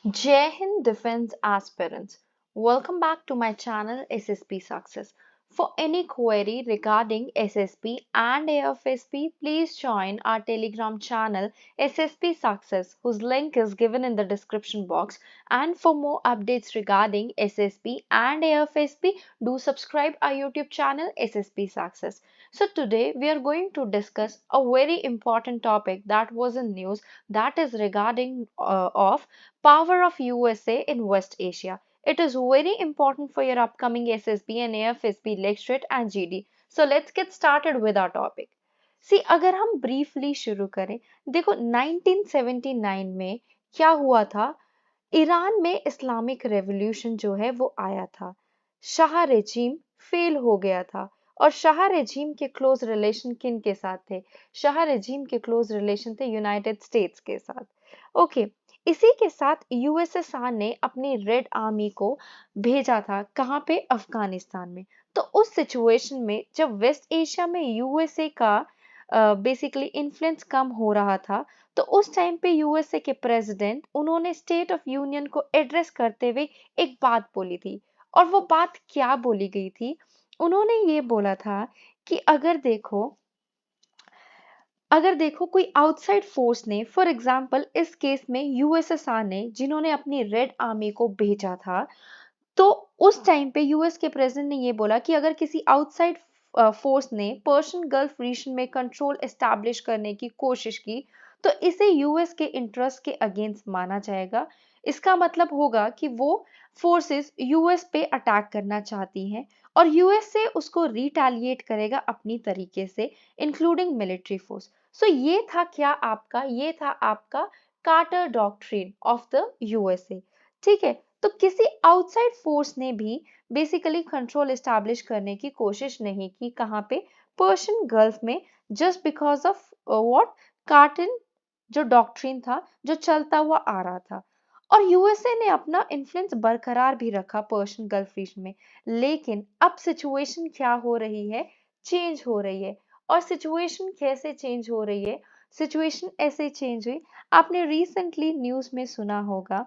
Jai Hind Defense Aspirants. Welcome back to my channel SSP Success. For any query regarding SSP and AFSP, please join our Telegram channel SSP Success, whose link is given in the description box. And for more updates regarding SSP and AFSP, do subscribe our YouTube channel SSP Success. So today we are going to discuss a very important topic that was in news, that is regarding of power of USA in West Asia. It is very important for your upcoming SSB and AFSB lecturate and GD. So let's get started with our topic. See, अगर हम briefly शुरू करें, देखो 1979 में क्या हुआ था? Iran में इस्लामिक रेवोल्यूशन जो है वो आया था। शाह रेजीम फेल हो गया था और शाह रेजीम के क्लोज रिलेशन किन के साथ थे? शाह रेजीम के क्लोज रिलेशन थे यूनाइटेड स्टेट्स के साथ। ओके, इसी के साथ यूएसएसआर ने अपनी रेड आर्मी को भेजा था कहाँ पे? अफगानिस्तान में। तो उस सिचुएशन में जब वेस्ट एशिया में यूएसए का बेसिकली इन्फ्लुएंस कम हो रहा था, तो उस टाइम पे यूएसए के प्रेसिडेंट उन्होंने स्टेट ऑफ यूनियन को एड्रेस करते हुए एक बात बोली थी। और वो बात क्या बोली गई थी? उन्होंने ये बोला था कि अगर देखो कोई आउटसाइड फोर्स ने, फॉर एग्जांपल इस केस में यूएसएसआर ने जिन्होंने अपनी रेड आर्मी को भेजा था, तो उस टाइम पे यूएस के प्रेसिडेंट ने ये बोला कि अगर किसी आउटसाइड फोर्स ने पर्शियन गल्फ रीजन में कंट्रोल एस्टैब्लिश करने की कोशिश की, तो इसे यूएस के इंटरेस्ट के अगेंस्ट माना जाएगा। इसका मतलब होगा कि वो फोर्सेस यूएस पे अटैक करना चाहती हैं और यूएस से उसको रिटेलिएट करेगा अपनी तरीके से, इंक्लूडिंग मिलिट्री फोर्स। सो ये था आपका Carter doctrine of the USA. ठीक है, तो किसी आउटसाइड फोर्स ने भी बेसिकली कंट्रोल एस्टैब्लिश करने की कोशिश नहीं की। कहाँ पे? पर्शियन गल्फ में, just because of what? Carton जो डॉक्ट्रिन था, जो चलता हुआ आ रहा था। और यूएसए ने अपना इन्फ्लुएंस बरकरार भी रखा पर्शियन गल्फ रीजन में। लेकिन अब सिचुएशन क्या हो रही है? चेंज हो रही है। और सिचुएशन कैसे चेंज हो रही है? सिचुएशन ऐसे चेंज हुई, आपने रिसेंटली न्यूज में सुना होगा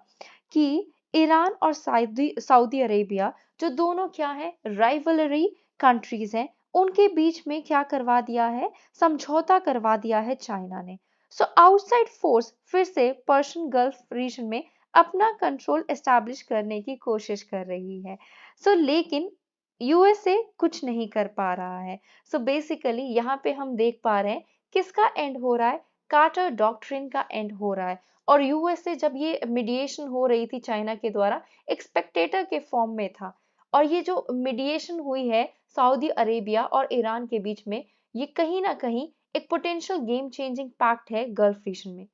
कि ईरान और सऊदी सऊदी अरेबिया, जो दोनों क्या है? राइवलरी कंट्रीज हैं, उनके बीच में क्या करवा दिया है? समझौता करवा दिया है चाइना ने। सो आउटसाइड फोर्स फिर से पर्शियन गल्फ रीजन में अपना कंट्रोल एस्टैब्लिश करने की कोशिश कर रही है। लेकिन यूएसए कुछ नहीं कर पा रहा है। बेसिकली यहाँ पे हम देख पा रहे हैं किसका एंड हो रहा है? कार्टर डॉक्ट्रिन का एंड हो रहा है। और यूएसए जब ये मीडिएशन हो रही थी चाइना के द्वारा, एक स्पेक्टेटर के फॉर्म में था। और ये जो मीडिएशन हुई है सऊदी अरेबिया और ईरान के बीच में, ये कहीं ना कहीं एक पोटेंशियल गेम चेंजिंग पैक्ट है गल्फ रीजन में।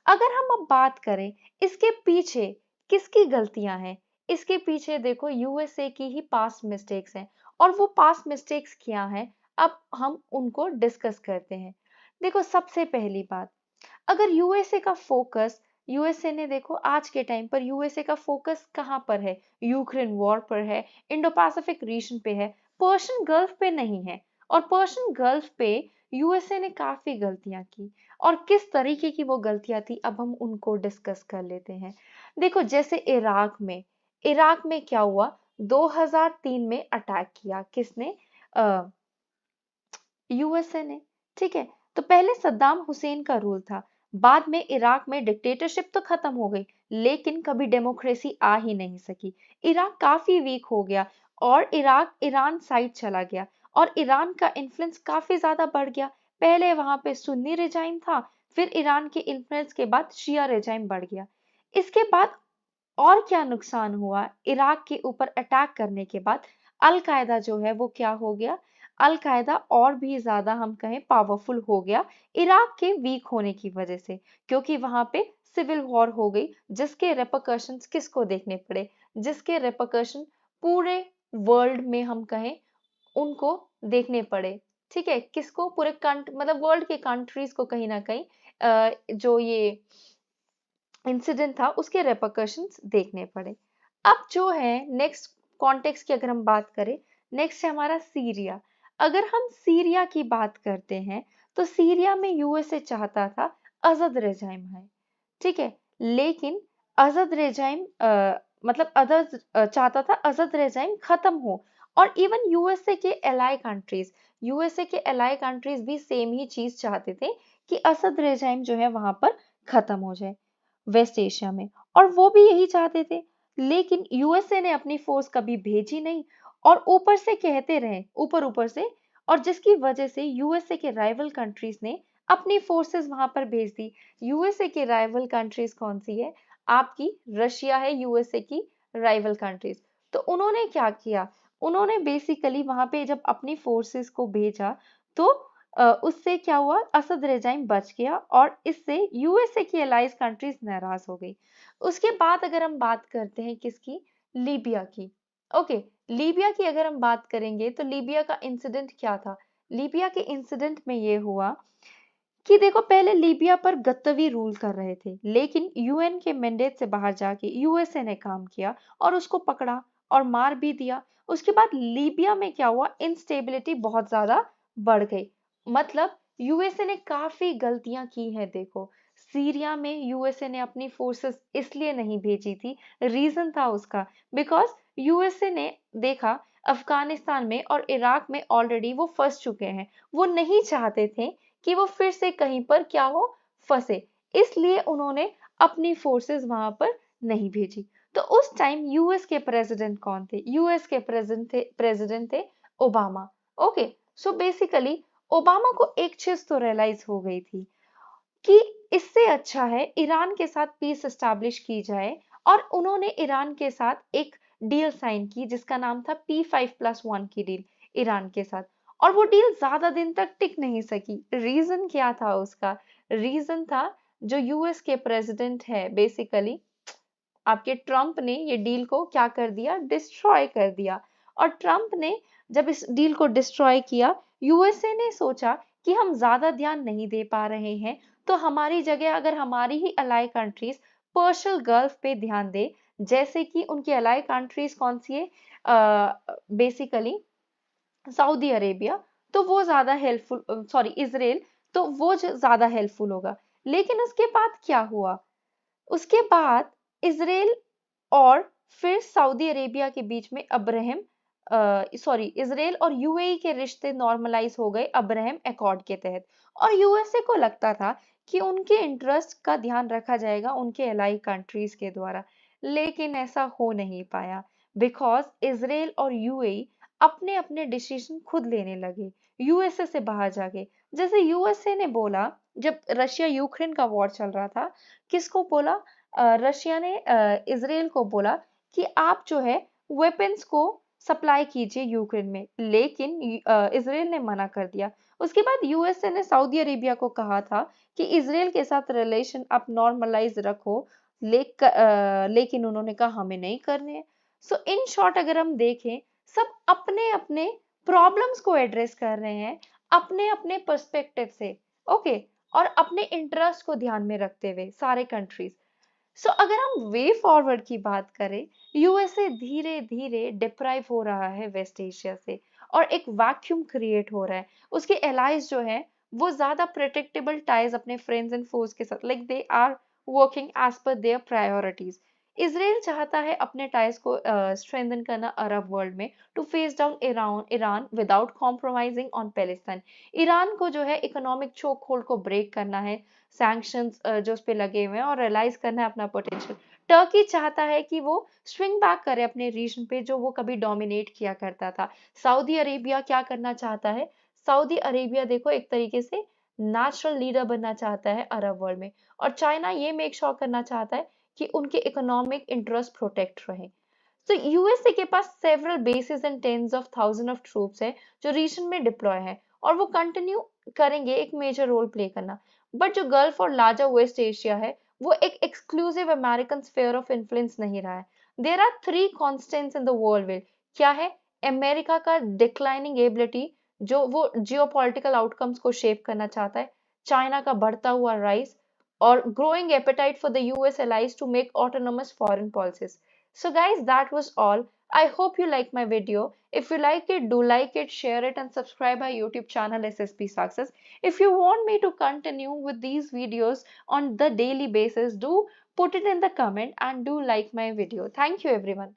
अगर हम अब बात करें इसके पीछे किसकी गलतियां हैं, इसके पीछे देखो यूएसए की ही पास्ट मिस्टेक्स हैं। और वो पास्ट मिस्टेक्स क्या हैं, अब हम उनको डिस्कस करते हैं। देखो, सबसे पहली बात, अगर यूएसए का फोकस, यूएसए ने देखो आज के टाइम पर यूएसए का फोकस कहाँ पर है? यूक्रेन वॉर पर है, इंडो पैसिफिक रीजन पे है, पर्शियन गल्फ पे नहीं है। और पर्शियन गल्फ पे यूएसए ने काफी गलतियां की। और किस तरीके की वो गलतियां थी, अब हम उनको डिस्कस कर लेते हैं। देखो, जैसे इराक में क्या हुआ? 2003 में अटैक किया किसने? यूएसए ने। ठीक है, तो पहले सद्दाम हुसैन का रूल था, बाद में इराक में डिक्टेटरशिप तो खत्म हो गई, लेकिन कभी डेमोक्रेसी आ ही नहीं सकी। इराक काफी वीक हो गया और इराक ईरान साइड चला गया और ईरान का इन्फ्लुएंस काफी ज्यादा बढ़ गया। पहले वहां पे सुन्नी रिजाइम था, फिर ईरान के इन्फ्लुएंस के बाद शिया रिजाइम बढ़ गया। इसके बाद और क्या नुकसान हुआ? इराक के ऊपर अटैक करने के बाद अल कायदा जो है वो क्या हो गया? अल कायदा और भी ज्यादा हम कहें पावरफुल हो गया इराक के वीक होने की वजह से, क्योंकि वहां पे सिविल वॉर हो गई, जिसके रेपरकशंस किसको देखने पड़े? जिसके रेपरकशन पूरे वर्ल्ड में हम कहें उनको देखने पड़े। ठीक है, किसको? पूरे मतलब वर्ल्ड के कंट्रीज को कहीं ना कहीं जो ये इंसिडेंट था उसके रेपरकशंस देखने पड़े। अब जो है नेक्स्ट कॉन्टेक्स्ट की अगर हम बात करें, नेक्स्ट है हमारा सीरिया। अगर हम सीरिया की बात करते हैं, तो सीरिया में यूएसए चाहता था असद रेजाइम है। ठीक है, लेकिन असद रेजाइम मतलब अदर चाहता था असद रेजाइम खत्म हो। और इवन यूएसए के एलाई कंट्रीज, यूएसए के एलाई कंट्रीज भी सेम ही चीज चाहते थे कि असद रेजाइम जो है वहां पर खत्म हो जाए वेस्ट एशिया में, और वो भी यही चाहते थे। लेकिन यूएसए ने अपनी फोर्स कभी भेजी नहीं, और ऊपर से कहते रहे ऊपर ऊपर से, और जिसकी वजह से यूएसए के राइवल कंट्रीज ने अपनी फोर्सेस वहां पर भेज दी। यूएसए की राइवल कंट्रीज कौन सी है? आपकी रशिया है यूएसए की राइवल कंट्रीज। तो उन्होंने क्या किया, उन्होंने बेसिकली वहां पे जब अपनी फोर्सेस को भेजा तो उससे क्या हुआ, असद रेजाइम बच गया, और इससे यूएसए की अलाइज कंट्रीज नाराज हो गई। उसके बाद अगर हम बात करते हैं किसकी, लीबिया की। ओके, लीबिया की अगर हम बात करेंगे तो लीबिया का इंसिडेंट क्या था? लीबिया के इंसिडेंट में ये हुआ कि देखो पहले लीबिया पर गद्दाफी रूल कर रहे थे, लेकिन यूएन के मैंडेट से बाहर जाके यूएसए ने काम किया और उसको पकड़ा और मार भी दिया। उसके बाद लीबिया में क्या हुआ, इंस्टेबिलिटी बहुत ज्यादा बढ़ गई। मतलब यूएसए ने काफी गलतियां की हैं। देखो सीरिया में यूएसए ने अपनी फोर्सेस इसलिए नहीं भेजी थी, रीजन था उसका, बिकॉज यूएसए ने देखा अफगानिस्तान में और इराक में ऑलरेडी वो फंस चुके हैं, वो नहीं चाहते थे कि वो फिर से कहीं पर क्या हो, फंसे। इसलिए उन्होंने अपनी फोर्सेस वहां पर नहीं भेजी। तो उस टाइम यूएस के प्रेसिडेंट कौन थे? यूएस के प्रेसिडेंट थे Obama. Okay, so basically Obama को एक चीज तो रियलाइज हो गई थी कि इससे अच्छा है ईरान के साथ पीस एस्टैब्लिश की जाए, और उन्होंने ईरान के साथ एक डील साइन की जिसका नाम था P5+1 की डील ईरान के साथ। और वो डील ज्यादा दिन तक टिक नहीं सकी। रीजन क्या था उसका? रीजन था जो यूएस के प्रेसिडेंट है बेसिकली आपके ट्रम्प ने ये डील को क्या कर दिया, डिस्ट्रॉय कर दिया। और ट्रम्प ने जब इस डील को डिस्ट्रॉय किया, यूएसए ने सोचा कि हम ज्यादा ध्यान नहीं दे पा रहे हैं, तो हमारी जगह अगर हमारी ही अलाई कंट्रीज पर्शियल गल्फ पे ध्यान दे, जैसे कि उनकी अलाई कंट्रीज कौन सी है, बेसिकली सऊदी अरेबिया, तो वो ज्यादा हेल्पफुल, सॉरी इजराइल, तो वो ज्यादा हेल्पफुल होगा। लेकिन उसके बाद क्या हुआ, उसके बाद इसराइल और फिर सऊदी अरेबिया के बीच में अब्राहम सॉरी इसराइल और यूएई के रिश्ते नॉर्मलाइज हो गए अब्राहम अकॉर्ड के तहत। और यूएसए को लगता था कि उनके इंटरेस्ट का ध्यान रखा जाएगा उनके एलाई कंट्रीज के द्वारा, लेकिन ऐसा हो नहीं पाया, बिकॉज इसराइल और यूएई अपने अपने डिसीजन खुद लेने लगे, यूएसए से बाहर जाके। जैसे यूएसए ने बोला, जब रशिया यूक्रेन का वॉर चल रहा था, किसको बोला, रशिया ने इसराइल को बोला कि आप जो है वेपन्स को सप्लाई कीजिए यूक्रेन में, लेकिन इसराइल ने मना कर दिया। उसके बाद यूएसए ने सऊदी अरेबिया को कहा था कि इसराइल के साथ रिलेशन आप नॉर्मलाइज रखो, लेकिन उन्होंने कहा हमें नहीं करने हैं। सो इन शॉर्ट अगर हम देखें, सब अपने अपने प्रॉब्लम्स को एड्रेस कर रहे हैं अपने अपने पर्सपेक्टिव से। ओके, और अपने इंटरेस्ट को ध्यान में रखते हुए सारे कंट्रीज। सो अगर हम वे फॉरवर्ड की बात करें, यूएसए धीरे धीरे डिप्राइव हो रहा है वेस्ट एशिया से, और एक वैक्यूम क्रिएट हो रहा है। उसके एलाइज जो है वो ज्यादा प्रेडिक्टेबल टाइज अपने फ्रेंड्स एंड फोर्स के साथ, like they are working as per their priorities. Israel चाहता है अपने टाइज को स्ट्रेंथन करना अरब वर्ल्ड में, to face down Iran Iran without compromising on Palestine. Iran को जो है इकोनॉमिक चोक होल्ड को ब्रेक करना है, सैंक्शंस जो उस पे लगे हुए हैं, और रियलाइज करना है अपना पोटेंशियल। टर्की चाहता है कि वो स्विंग बैक करे अपने रीजन पे जो वो कभी डोमिनेट किया करता था। सऊदी अरेबिया क्या करना चाहता है, सऊदी अरेबिया देखो एक तरीके से नेचुरल लीडर बनना चाहता है अरब वर्ल्ड में, और चाइना ये मेक श्योर करना चाहता है कि उनके इकोनॉमिक इंटरेस्ट प्रोटेक्ट रहे। तो यूएसए के पास several bases and tens of thousand of troops है जो रीजन में डिप्लॉय है, और वो कंटिन्यू करेंगे एक मेजर रोल प्ले करना। बट जो गल्फ और लार्जर वेस्ट एशिया है, वो एक exclusive American sphere of influence नहीं रहा है। There are three constants in the world will, क्या है? अमेरिका का डिक्लाइनिंग एबिलिटी जो वो जियोपॉलिटिकल आउटकम्स को शेप करना चाहता है, चाइना का बढ़ता हुआ राइज, और growing appetite for the US allies to make autonomous foreign policies. So guys, that was all. I hope you like my video. If you like it, do like it, share it, and subscribe our YouTube channel SSP Success. If you want me to continue with these videos on the daily basis, do put it in the comment and do like my video. Thank you everyone.